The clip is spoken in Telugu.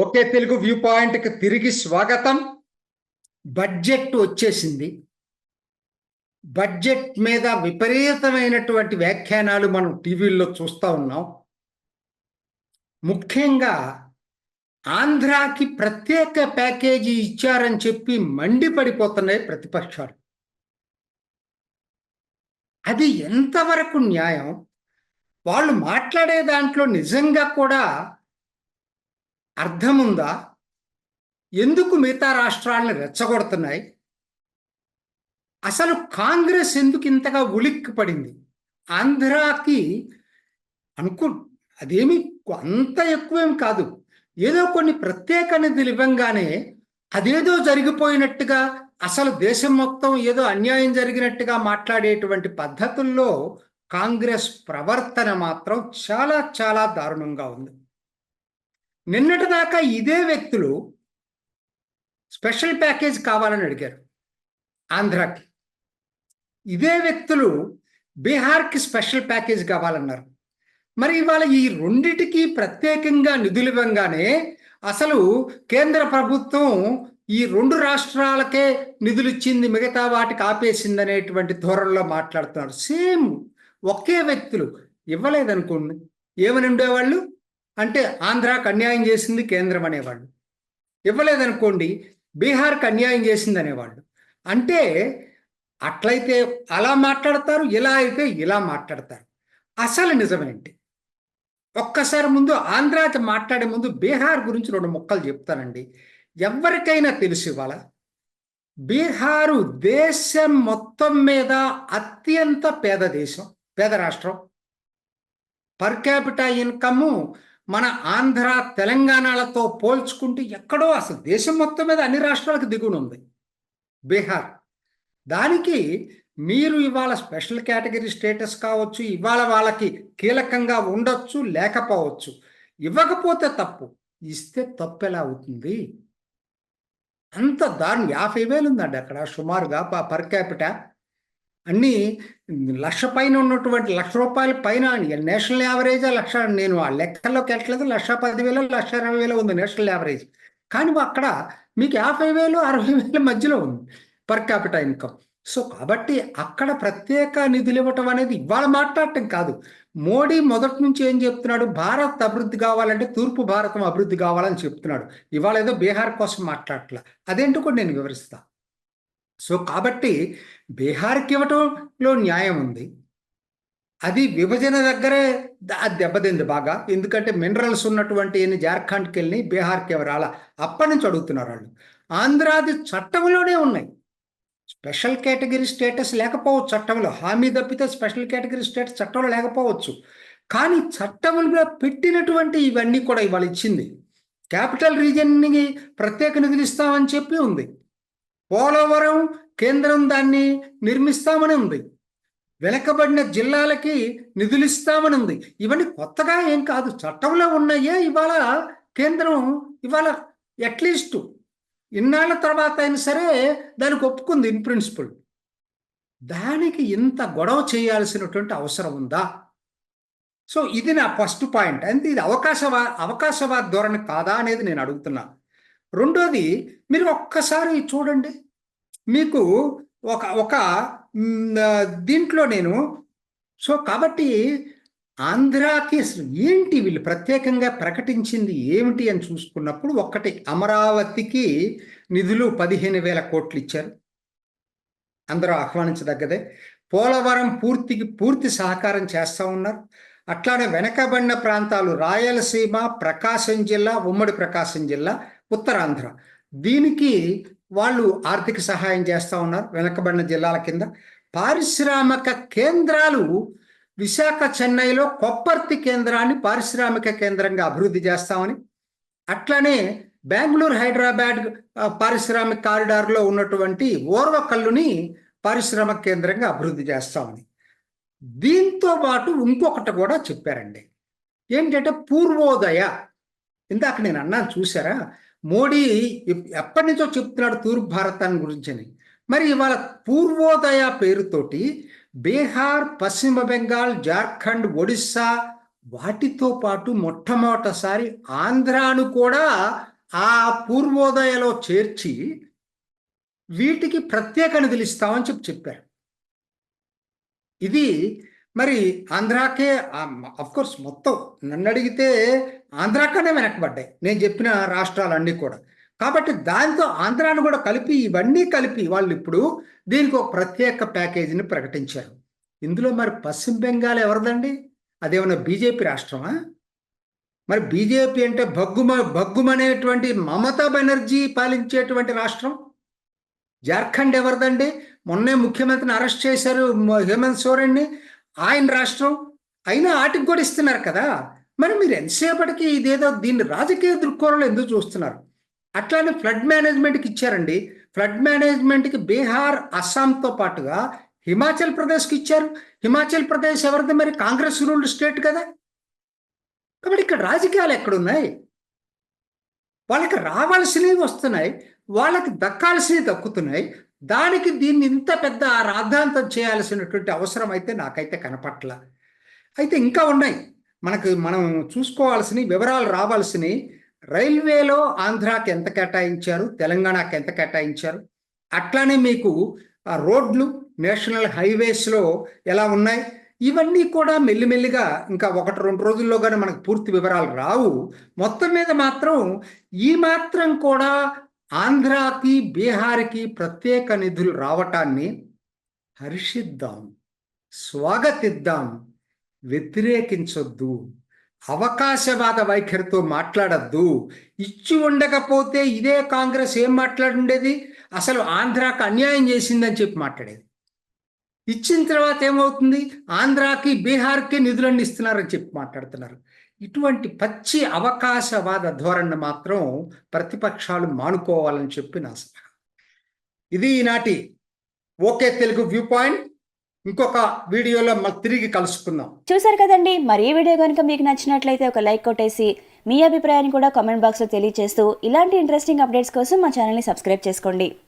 ఓకే తెలుగు వ్యూ పాయింట్కి తిరిగి స్వాగతం. బడ్జెట్ వచ్చేసింది. బడ్జెట్ మీద విపరీతమైనటువంటి వ్యాఖ్యానాలు మనం టీవీల్లో చూస్తూ ఉన్నాం. ముఖ్యంగా ఆంధ్రాకి ప్రత్యేక ప్యాకేజీ ఇచ్చారని చెప్పి మండిపడిపోతున్నాయి ప్రతిపక్షాలు. అది ఎంతవరకు న్యాయం? వాళ్ళు మాట్లాడే దాంట్లో నిజంగా కూడా అర్థముందా? ఎందుకు మిగతా రాష్ట్రాలను రెచ్చగొడుతున్నాయి? అసలు కాంగ్రెస్ ఎందుకు ఇంతగా ఉలిక్కి పడింది? ఆంధ్రాకి అదేమి అంత ఎక్కువేం కాదు, ఏదో కొన్ని ప్రత్యేక నిధులు ఇవ్వంగానే అదేదో జరిగిపోయినట్టుగా, అసలు దేశం మొత్తం ఏదో అన్యాయం జరిగినట్టుగా మాట్లాడేటువంటి పద్ధతుల్లో కాంగ్రెస్ ప్రవర్తన మాత్రం చాలా చాలా దారుణంగా ఉంది. నిన్నటిదాకా ఇదే వ్యక్తులు స్పెషల్ ప్యాకేజ్ కావాలని అడిగారు ఆంధ్రాకి. ఇదే వ్యక్తులు బీహార్కి స్పెషల్ ప్యాకేజ్ కావాలన్నారు. మరి ఇవాళ ఈ రెండిటికి ప్రత్యేకంగా నిధులు ఇవ్వగానే అసలు కేంద్ర ప్రభుత్వం ఈ రెండు రాష్ట్రాలకే నిధులు ఇచ్చింది, మిగతా వాటికి ఆపేసింది అనేటువంటి ధోరణిలో మాట్లాడుతున్నారు. సేమ్ ఒకే వ్యక్తులు ఇవ్వలేదనుకోండి, ఏమని ఉండేవాళ్ళు అంటే ఆంధ్రాకి అన్యాయం చేసింది కేంద్రం అనేవాళ్ళు, ఇవ్వలేదనుకోండి బీహార్కి అన్యాయం చేసింది అనేవాళ్ళు. అంటే అట్లయితే అలా మాట్లాడతారు, ఇలా అయితే ఇలా మాట్లాడతారు. అసలు నిజమేంటి? ఒక్కసారి ముందు ఆంధ్రాకి మాట్లాడే ముందు బీహార్ గురించి 2 ముక్కలు చెప్తానండి. ఎవరికైనా తెలుసు ఇవాళ బీహారు దేశం మొత్తం మీద అత్యంత పేద రాష్ట్రం. పర్ క్యాపిటల్ ఇన్కమ్ మన ఆంధ్ర తెలంగాణలతో పోల్చుకుంటే ఎక్కడో అసలు దేశం మొత్తం మీద అన్ని రాష్ట్రాలకు దిగువన ఉంది బీహార్. దానికి మీరు ఇవాళ స్పెషల్ కేటగిరీ స్టేటస్ కావచ్చు, ఇవాళ వాళ్ళకి కీలకంగా ఉండొచ్చు, లేకపోవచ్చు. ఇవ్వకపోతే తప్పు, ఇస్తే తప్పు ఎలా అవుతుంది? అంత దారుణం. 50,000 ఉందండి అక్కడ సుమారుగా పర్ క్యాపిటల్. అన్నీ 1,00,000 పైన ఉన్నటువంటి 1,00,000 రూపాయల పైన నేషనల్ యావరేజ్ 1,00,000. నేను ఆ లెక్కల్లోకి వెళ్ళట్లేదు. 1,10,000 1,20,000 ఉంది నేషనల్ యావరేజ్. కానీ అక్కడ మీకు 50,000 60,000 మధ్యలో ఉంది పర్ క్యాపిటల్ ఇన్కమ్. సో కాబట్టి అక్కడ ప్రత్యేక నిధులు ఇవ్వటం అనేది ఇవాళ మాట్లాడటం కాదు. మోడీ మొదటి నుంచి ఏం చెప్తున్నాడు? భారత్ అభివృద్ధి కావాలంటే తూర్పు భారతం అభివృద్ధి కావాలని చెప్తున్నాడు. ఇవాళ ఏదో బీహార్ కోసం మాట్లాడట్లా. అదేంటో కూడా నేను వివరిస్తా. సో కాబట్టి బీహార్కి ఇవ్వటంలో న్యాయం ఉంది. అది విభజన దగ్గరే దెబ్బతింది బాగా. ఎందుకంటే మినరల్స్ ఉన్నటువంటి జార్ఖండ్కి వెళ్ళి బీహార్కి ఎవరాలా అప్పటి నుంచి అడుగుతున్నారు వాళ్ళు. ఆంధ్రాది చట్టంలోనే ఉన్నాయి. స్పెషల్ కేటగిరీ స్టేటస్ లేకపోవచ్చు చట్టంలో, హామీ తప్పితే స్పెషల్ కేటగిరీ స్టేటస్ చట్టంలో లేకపోవచ్చు. కానీ చట్టంలో పెట్టినటువంటి ఇవన్నీ కూడా ఇవాళ ఇచ్చింది. క్యాపిటల్ రీజియన్కి ప్రత్యేక నిధులు ఇస్తామని చెప్పి ఉంది. పోలవరం కేంద్రం దాన్ని నిర్మిస్తామని ఉంది. వెనకబడిన జిల్లాలకి నిధులు ఇస్తామని ఉంది. ఇవన్నీ కొత్తగా ఏం కాదు, చట్టంలో ఉన్నాయే. ఇవాళ కేంద్రం ఇవాళ అట్లీస్ట్ ఇన్నాళ్ళ తర్వాత అయినా సరే దానికి ఒప్పుకుంది ఇన్ ప్రిన్సిపల్. దానికి ఇంత గొడవ చేయాల్సినటువంటి అవసరం ఉందా? సో ఇది నా ఫస్ట్ పాయింట్. అంటే ఇది అవకాశవాద ధోరణి కాదా అనేది నేను అడుగుతున్నా. రెండోది, మీరు ఒక్కసారి చూడండి, మీకు ఒక దీంట్లో నేను సో కాబట్టి ఆంధ్రాకి ఏంటి వీళ్ళు ప్రత్యేకంగా ప్రకటించింది ఏమిటి అని చూసుకున్నప్పుడు, ఒక్కటి అమరావతికి నిధులు 15,000 కోట్లు ఇచ్చారు, అందరూ ఆహ్వానించదగ్గదే. పోలవరం పూర్తి సహకారం చేస్తూ ఉన్నారు. అట్లానే వెనకబడిన ప్రాంతాలు రాయలసీమ, ప్రకాశం జిల్లా, ఉమ్మడి ప్రకాశం జిల్లా, ఉత్తరాంధ్ర, దీనికి వాళ్ళు ఆర్థిక సహాయం చేస్తూ ఉన్నారు వెనకబడిన జిల్లాల కింద. పారిశ్రామిక కేంద్రాలు విశాఖ, చెన్నైలో కొప్పర్తి కేంద్రాన్ని పారిశ్రామిక కేంద్రంగా అభివృద్ధి చేస్తామని, అట్లానే బెంగళూరు, హైదరాబాద్ పారిశ్రామిక కారిడార్లో ఉన్నటువంటి ఓర్వకల్లుని పారిశ్రామిక కేంద్రంగా అభివృద్ధి చేస్తామని. దీంతో పాటు ఇంకొకటి కూడా చెప్పారండి. ఏంటంటే పూర్వోదయ. ఇందాక నేను అన్నాను చూసారా, మోడీ ఎప్పటి నుంచో చెప్తున్నాడు తూర్పు భారతాన్ని గురించని. మరి ఇవాళ పూర్వోదయ పేరుతోటి బీహార్, పశ్చిమ బెంగాల్, జార్ఖండ్, ఒడిస్సా, వాటితో పాటు మొట్టమొదటిసారి ఆంధ్రాను కూడా ఆ పూర్వోదయలో చేర్చి వీటికి ప్రత్యేక నిధులు ఇస్తామని చెప్పారు. ఇది మరి ఆంధ్రాకే కోర్స్ మొత్తం నన్ను అడిగితే ఆంధ్రాకనే వెనకబడ్డాయి నేను చెప్పిన రాష్ట్రాలన్నీ కూడా. కాబట్టి దాంతో ఆంధ్రాను కూడా కలిపి ఇవన్నీ కలిపి వాళ్ళు ఇప్పుడు దీనికి ఒక ప్రత్యేక ప్యాకేజీని ప్రకటించారు. ఇందులో మరి పశ్చిమ బెంగాల్ ఎవరిదండి? అదేమన్నా బీజేపీ రాష్ట్రమా? మరి బీజేపీ అంటే భగ్గుమనేటువంటి మమతా బెనర్జీ పాలించేటువంటి రాష్ట్రం. జార్ఖండ్ ఎవరిదండి? మొన్నే ముఖ్యమంత్రిని అరెస్ట్ చేశారు హేమంత్ సోరెన్ని, ఆయన రాష్ట్రం. అయినా వాటికి కూడా ఇస్తున్నారు కదా. మరి మీరు ఎంతసేపటికి ఇదేదో దీన్ని రాజకీయ దృక్కోణంలో ఎందుకు చూస్తున్నారు? అట్లానే ఫ్లడ్ మేనేజ్మెంట్కి ఇచ్చారండి. ఫ్లడ్ మేనేజ్మెంట్కి బీహార్, అస్సాంతో పాటుగా హిమాచల్ ప్రదేశ్కి ఇచ్చారు. హిమాచల్ ప్రదేశ్ ఎవరిది? మరి కాంగ్రెస్ రూల్డ్ స్టేట్ కదా. కాబట్టి ఇక్కడ రాజకీయాలు ఎక్కడున్నాయి? వాళ్ళకి రావాల్సినవి వస్తున్నాయి, వాళ్ళకి దక్కాల్సినవి దక్కుతున్నాయి. దానికి దీన్ని ఇంత పెద్ద రాద్ధాంతం చేయాల్సినటువంటి అవసరం అయితే నాకైతే కనపట్ల. అయితే ఇంకా ఉన్నాయి మనం చూసుకోవాల్సినవి, వివరాలు రావాల్సినవి. రైల్వేలో ఆంధ్రాకి ఎంత కేటాయించారు, తెలంగాణకి ఎంత కేటాయించారు, అట్లానే మీకు రోడ్లు నేషనల్ హైవేస్లో ఎలా ఉన్నాయి, ఇవన్నీ కూడా మెల్లిమెల్లిగా ఇంకా 1-2 రోజుల్లో కానీ మనకు పూర్తి వివరాలు రావు. మొత్తం మీద మాత్రం ఈ మాత్రం కూడా ఆంధ్రాకి, బీహార్కి ప్రత్యేక నిధులు రావటాన్ని హర్షిద్దాం, స్వాగతిద్దాం, వ్యతిరేకించొద్దు, అవకాశవాద వైఖరితో మాట్లాడద్దు. ఇచ్చి ఉండకపోతే ఇదే కాంగ్రెస్ ఏం మాట్లాడుండేది? అసలు ఆంధ్రాకి అన్యాయం చేసిందని చెప్పి మాట్లాడేది. ఇచ్చిన తర్వాత ఏమవుతుంది? ఆంధ్రాకి, బీహార్కి నిధులన్నీ ఇస్తున్నారని చెప్పి మాట్లాడుతున్నారు. ఇటువంటి పచ్చి అవకాశవాద ధోరణి మాత్రం ప్రతిపక్షాలు మానుకోవాలని చెప్పి నా సలహా. ఇది ఈనాటి ఓకే తెలుగు వ్యూ పాయింట్. ఇంకొక వీడియోలో తిరిగి కలుసుకుందాం. చూసారు కదండి, మరి ఈ వీడియో కనుక మీకు నచ్చినట్లయితే ఒక లైక్ కొట్టేసి మీ అభిప్రాయాన్ని కూడా కామెంట్ బాక్స్లో తెలియజేస్తూ ఇలాంటి ఇంట్రెస్టింగ్ అప్డేట్స్ కోసం మా ఛానల్ని సబ్స్క్రైబ్ చేసుకోండి.